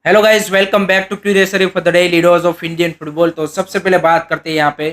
Hello guys, welcome back to Curiousery for the daily dose of Indian football. तो सबसे पहले बात करते हैं यहाँ पे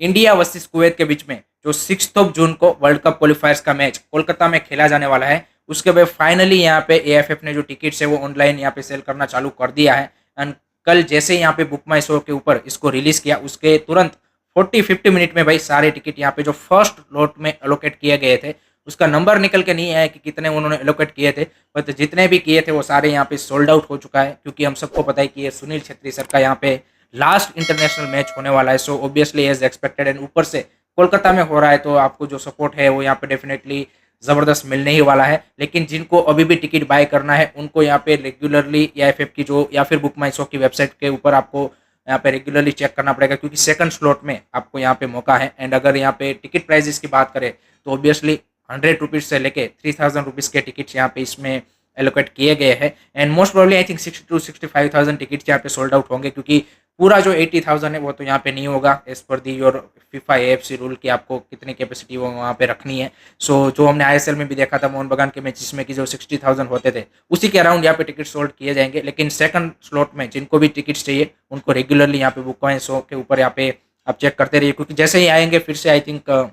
इंडिया वर्सेस कुवैत के बीच में जो 6 जून को वर्ल्ड कप क्वालिफायर्स का मैच कोलकाता में खेला जाने वाला है। उसके बाद फाइनली यहाँ पे एएफएफ ने जो टिकट्स है वो ऑनलाइन यहाँ पे सेल करना चालू कर दिया है। एंड कल जैसे ही यहाँ पे बुक माई शो के ऊपर इसको रिलीज किया उसके तुरंत 40-50 मिनट में भाई सारे टिकट यहाँ पे जो फर्स्ट लॉट में एलोकेट किए गए थे उसका नंबर निकल के नहीं आया कि कितने उन्होंने एलोकेट किए थे, बट जितने भी किए थे वो सारे यहाँ पे सोल्ड आउट हो चुका है। क्योंकि हम सबको पता है कि ये सुनील छेत्री सर का यहाँ पे लास्ट इंटरनेशनल मैच होने वाला है। So obviously as expected and ऊपर से कोलकाता में हो रहा है तो आपको जो सपोर्ट है वो यहाँ पे डेफिनेटली ज़बरदस्त मिलने ही वाला है। लेकिन जिनको अभी भी टिकट बाय करना है उनको यहाँ पे रेगुलरली या एफ की जो या फिर बुक माई शो की वेबसाइट के ऊपर आपको यहाँ पे रेगुलरली चेक करना पड़ेगा, क्योंकि सेकंड स्लॉट में आपको यहाँ पे मौका है। एंड अगर यहाँ पे टिकट प्राइजेस की बात करें तो ऑब्वियसली 100 रुपीज़ से लेके 3000 रुपीज़ के टिकट्स यहाँ पे इसमें एलोकेट किए गए हैं। And most probably I think 60 to 65,000 tickets यहाँ पे सोल्ड आउट होंगे, क्योंकि पूरा जो 80,000 है वो तो यहाँ पे नहीं होगा as per the your FIFA AFC rule की आपको कितनी कैपेसिटी वो वहाँ पे रखनी है। सो जो हमने आईएसएल में भी देखा था मोहन बगान के मैचेस में कि जो 60,000 होते थे उसी के अराउंड यहाँ पे टिकट सोल्ड किए जाएंगे। लेकिन सेकंड स्लॉट में जिनको भी टिकट्स चाहिए उनको रेगुलरली यहाँ पे बुक माई शो के ऊपर यहाँ पे आप चेक करते रहिए, क्योंकि जैसे ही आएंगे फिर से आई थिंक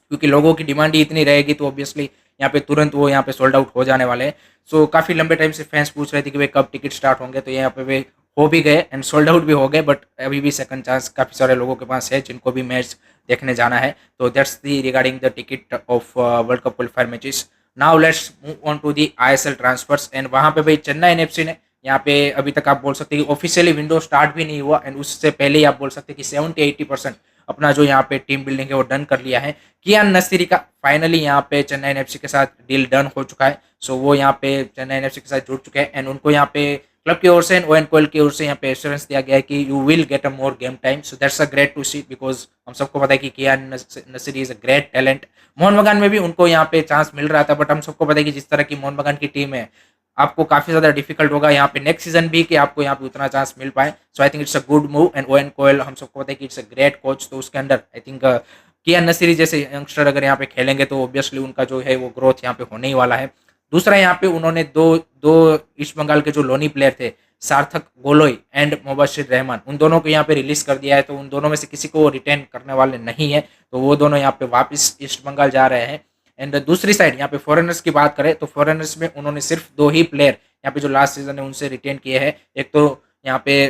क्योंकि लोगों की डिमांड ही इतनी रहेगी तो ऑब्वियसली यहाँ पे तुरंत वो यहाँ पे सोल्ड आउट हो जाने वाले हैं। सो काफ़ी लंबे टाइम से फैंस पूछ रहे थे कि भाई कब टिकट स्टार्ट होंगे, तो यहाँ पे वे हो भी गए एंड सोल्ड आउट भी हो गए। बट अभी भी सेकंड चांस काफ़ी सारे लोगों के पास है जिनको भी मैच देखने जाना है। तो that's the regarding the ticket of world cup qualifier matches. Now let's move on to the ISL transfers. And वहाँ पे भाई चेन्नई एनएफसी ने यहाँ पे अभी तक आप बोल सकते हैं कि ऑफिशियली विंडो स्टार्ट भी नहीं हुआ एंड उससे पहले ही आप बोल सकते हैं कि 70-80% अपना जो यहाँ पे टीम बिल्डिंग है वो डन कर लिया है। कियान नसीरी का फाइनली यहाँ पे चेन्नई एनएफसी के साथ डील डन हो चुका है। सो वो यहाँ पे चेन्नई एनएफसी के साथ जुड़ चुके हैं एंड उनको यहाँ पे क्लब की ओर से ओएन कोयल की ओर से यहाँ पे एश्योरेंस दिया गया है कि you will get a more game time. So that's a great to see, because हम सबको पता है कि Kiyan Nassiri is a great talent. Mohun Bagan में भी उनको यहाँ पे चांस मिल रहा था, बट हम सबको पता है कि जिस तरह की मोहन बगान की टीम है आपको काफ़ी ज़्यादा डिफिकल्ट होगा यहाँ पे नेक्स्ट सीजन भी कि आपको यहाँ पे उतना चांस मिल पाए। So I think it's a good move and Owen Coyle हम सबको पता है कि इट्स अ ग्रेट कोच। तो उसके अंडर आई थिंक कियान नसीरी जैसे यंगस्टर अगर यहाँ पे खेलेंगे तो ऑब्वियसली उनका जो है वो ग्रोथ यहाँ पे होने ही वाला है। दूसरा यहाँ पे उन्होंने दो दो ईस्ट बंगाल के जो लोनी प्लेयर थे सार्थक गोलोई एंड मुबशिर रहमान, उन दोनों को यहाँ पे रिलीज कर दिया है। तो उन दोनों में से किसी को वो रिटेन करने वाले नहीं है, तो वो दोनों यहाँ पे वापस ईस्ट बंगाल जा रहे हैं। एंड दूसरी साइड यहाँ पे फॉरेनर्स की बात करें तो फॉरेनर्स में उन्होंने सिर्फ 2 ही प्लेयर यहाँ पे जो लास्ट सीजन है उनसे रिटेन किए हैं। एक तो यहाँ पे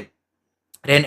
रेन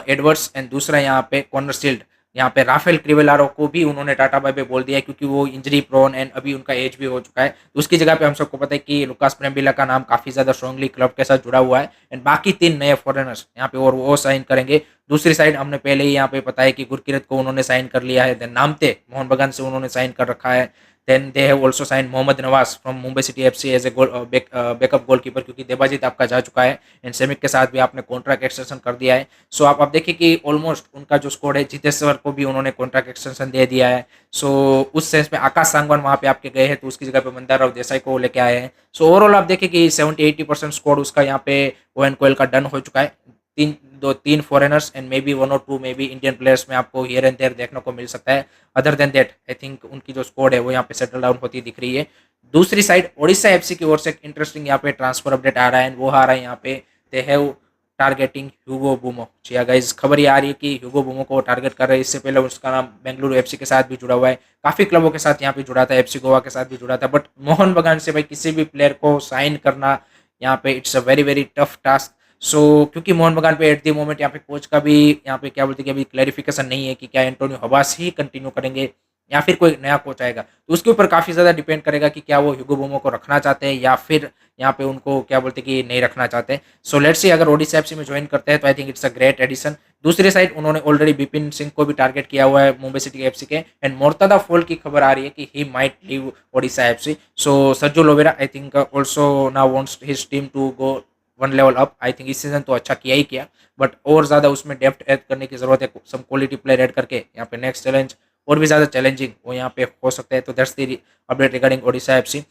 एडवर्ड्स एंड दूसरा यहाँ पे कॉर्नर शील्ड यहाँ पे राफेल क्रिवेलारो को भी उन्होंने टाटा बाय बाय बोल दिया है, क्योंकि वो इंजरी प्रोन एंड अभी उनका एज भी हो चुका है। तो उसकी जगह पे हम सबको पता है कि लुकास प्रेम्बिला का नाम काफ़ी ज़्यादा स्ट्रांगली क्लब के साथ जुड़ा हुआ है एंड बाकी 3 नए फॉरेनर्स यहाँ पे और वो साइन करेंगे। दूसरी साइड हमने पहले ही यहाँ पे पता है कि गुरकीरत को उन्होंने साइन कर लिया है, देन नामते मोहन बगान से उन्होंने साइन कर रखा है। Then they have also sign Mohammad Nawaz from Mumbai City FC as a backup goalkeeper, क्योंकि देबाजीत आपका जा चुका है एंड सेमिक के साथ भी आपने कॉन्ट्रैक्ट एक्सटेंशन कर दिया है। सो आप देखिए कि ऑलमोस्ट उनका जो स्कोर है जितेश्वर को भी उन्होंने कॉन्ट्रैक्ट एक्सटेंशन दे दिया है। सो उस सेंस में आकाश सांगवान वहाँ पे आपके गए हैं तो उसकी जगह पे मंदार राव देसाई को लेके आए हैं। सो ओवरऑल आप देखिए कि 70-80% स्कोर उसका यहाँ पे ओएन कोयल का डन हो चुका है। तीन foreigners and may be 1 or 2 may be Indian players में आपको हियर एंड देयर देखने को मिल सकता है। Other than that I think उनकी जो स्क्वाड है वो यहाँ पे सेटल डाउन होती दिख रही है। दूसरी साइड ओडिशा एफसी की ओर से एक इंटरेस्टिंग यहाँ पे ट्रांसफर अपडेट आ रहा है, वो आ रहा है यहाँ पे they have targeting Hugo Boumous. जी गाइस, खबर ये आ रही है कि ह्यूगो बुमो को टारगेट कर रहे हैं। इससे पहले उसका नाम बेंगलुरु एफसी के साथ भी जुड़ा हुआ है, काफ़ी क्लबों के साथ यहाँ पे जुड़ा था, एफसी गोवा के साथ भी जुड़ा था। बट मोहन बगान से भाई किसी भी प्लेयर को साइन करना यहाँ पे it's a very very tough task. So क्योंकि मोहन बगान पे एट द मोमेंट यहाँ पे कोच का भी यहाँ पे क्या बोलते हैं कि अभी क्लैरिफिकेशन नहीं है कि क्या एंटोनियो हबास ही कंटिन्यू करेंगे या फिर कोई नया कोच आएगा। तो उसके ऊपर काफ़ी ज़्यादा डिपेंड करेगा कि क्या वो ह्यूगो बोमो को रखना चाहते हैं या फिर यहाँ पे उनको क्या बोलते हैं कि नहीं रखना चाहते। सो लेट्स सी अगर ओडिशा एफसी में ज्वाइन करते हैं तो आई think it's a great addition. दूसरी साइड उन्होंने ऑलरेडी बिपिन सिंह को भी टारगेट किया हुआ है मुंबई सिटी एफसी के एंड मोर्तदा फॉल की खबर आ रही है कि he might leave Odisha FC. So Sajju लोवेरा I think also now wants his team to go 1 level up. I think इस सीजन तो अच्छा किया ही किया, बट और ज़्यादा उसमें डेप्थ ऐड करने की ज़रूरत है, सम क्वालिटी प्लेयर ऐड करके यहाँ पे नेक्स्ट चैलेंज और भी ज़्यादा चैलेंजिंग वो यहाँ पे हो सकता है। तो that's the update regarding Odisha FC.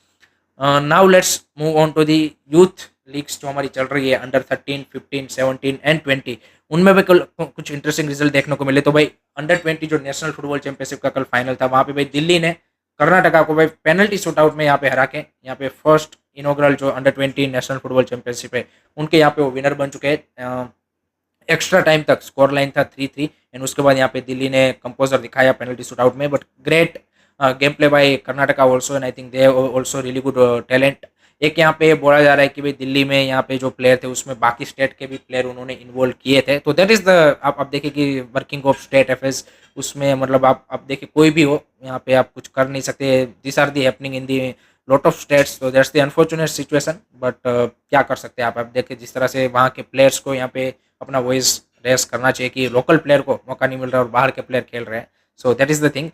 Now let's move on to the youth leagues जो हमारी चल रही है अंडर 13, 15, 17 एंड 20। उनमें भी कल कुछ इंटरेस्टिंग रिजल्ट देखने को मिले। तो भाई अंडर 20 जो नेशनल फुटबॉल चैंपियनशिप का कल फाइनल था वहाँ पे भाई दिल्ली ने कर्नाटका को भाई पेनल्टी शूट आउट में यहाँ पे हरा के यहाँ पे फर्स्ट इनॉग्रल जो अंडर 20 नेशनल फुटबॉल चैंपियनशिप है उनके यहाँ पे वो विनर बन चुके हैं। एक्स्ट्रा टाइम तक स्कोर लाइन था 3-3 एंड उसके बाद यहाँ पे दिल्ली ने कंपोजर दिखाया पेनल्टी शूटआउट में, but great game play by Karnataka also and I think they also really good talent. एक यहाँ पे बोला जा रहा है कि भाई दिल्ली में यहाँ पे जो प्लेयर थे उसमें बाकी स्टेट के भी प्लेयर उन्होंने इन्वॉल्व किए थे, तो दैट इज द आप देखिए कि वर्किंग ऑफ स्टेट अफेयर्स उसमें मतलब आप देखिए कोई भी हो यहाँ पे आप कुछ कर नहीं सकते। This are the happening in the lot of states, तो that's the unfortunate situation, but क्या कर सकते हैं आप देखिए जिस तरह से वहाँ के प्लेयर्स को यहाँ पे अपना वॉइस रेस करना चाहिए कि लोकल प्लेयर को मौका नहीं मिल रहा और बाहर के प्लेयर खेल रहे हैं। So that is the thing.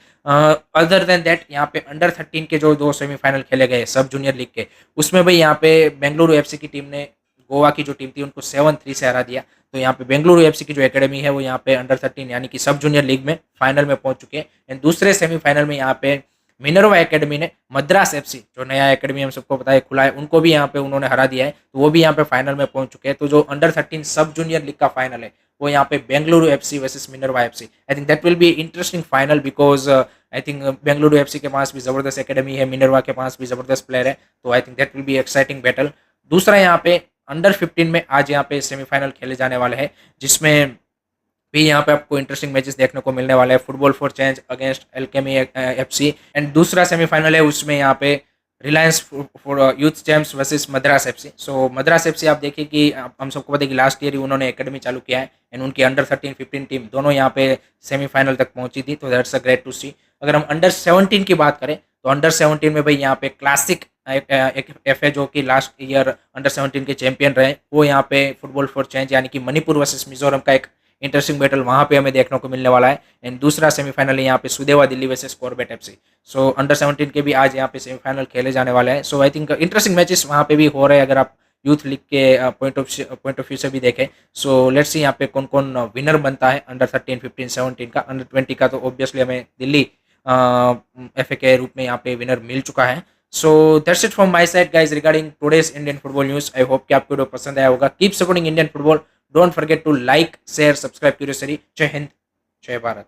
Other than that यहाँ पे अंडर 13 के जो 2 सेमीफाइनल खेले गए सब जूनियर लीग के, उसमें भाई यहाँ पे बेंगलुरु एफसी की टीम ने गोवा की जो टीम थी उनको 7-3 से हरा दिया। तो यहाँ पे बेंगलुरु एफसी की जो एकेडमी है वो यहाँ पे अंडर 13 यानी कि सब जूनियर लीग में फाइनल में पहुंच चुके हैं। एंड दूसरे सेमीफाइनल में यहाँ पे मिनर्वा एकेडमी ने मद्रास एफसी जो नया एकेडमी हम सबको पता है खुला है उनको भी यहाँ पे उन्होंने हरा दिया है, तो वो भी यहाँ पे फाइनल में पहुंच चुके हैं। तो जो अंडर 13 सब जूनियर लीग का फाइनल है वो यहाँ पे Bengaluru FC versus Minerva FC, I think that will be interesting final because I think Bengaluru FC के पास भी जबरदस्त एकेडमी है, मिनर्वा के पास भी जबरदस्त प्लेयर है, तो I think that will be exciting battle. दूसरा यहाँ पे अंडर 15 में आज यहाँ पे सेमीफाइनल खेले जाने वाले हैं जिसमें भी यहाँ पे आपको इंटरेस्टिंग मैचेस देखने को मिलने वाला है। Football for change against alchemy FC and दूसरा सेमीफाइनल है उसमें यहाँ पे Reliance for youth champs versus Madras FC. So Madras FC आप देखिए कि हम सबको पता है कि लास्ट ईयर ही उन्होंने एकेडमी चालू किया है एंड उनकी अंडर 13-15 टीम दोनों यहाँ पे सेमीफाइनल तक पहुंची थी, तो दैट्स अ ग्रेट टू सी। अगर हम अंडर 17 की बात करें तो अंडर 17 में भाई यहाँ पे क्लासिक एक एफ है जो कि लास्ट ईयर अंडर 17 के चैंपियन रहे, वो यहाँ पे फुटबॉल फॉर चेंज यानी कि मणिपुर वर्सेस मिजोरम का एक इंटरेस्टिंग बैटल वहाँ पे हमें देखने को मिलने वाला है। एंड दूसरा सेमीफाइनल है यहाँ पे Sudeva Delhi versus Corbett FC. So under 17 के भी आज यहाँ पे सेमीफाइनल खेले जाने वाले हैं। सो आई थिंक इंटरेस्टिंग मैचेस वहाँ पे भी हो रहे हैं अगर आप यूथ लीग के पॉइंट ऑफ व्यू से भी देखें। सो लेट्स सी यहाँ पे कौन कौन विनर बनता है अंडर 13, 15, 17 का। अंडर 20 का तो ऑब्वियसली हमें दिल्ली एफ ए के रूप में यहाँ पे विनर मिल चुका है। So that's it from my side guys regarding today's Indian football news. I hope कि आपको वीडियो पसंद आया होगा। Keep supporting Indian football, don't forget to like share subscribe curiosity. जय हिंद, जय भारत।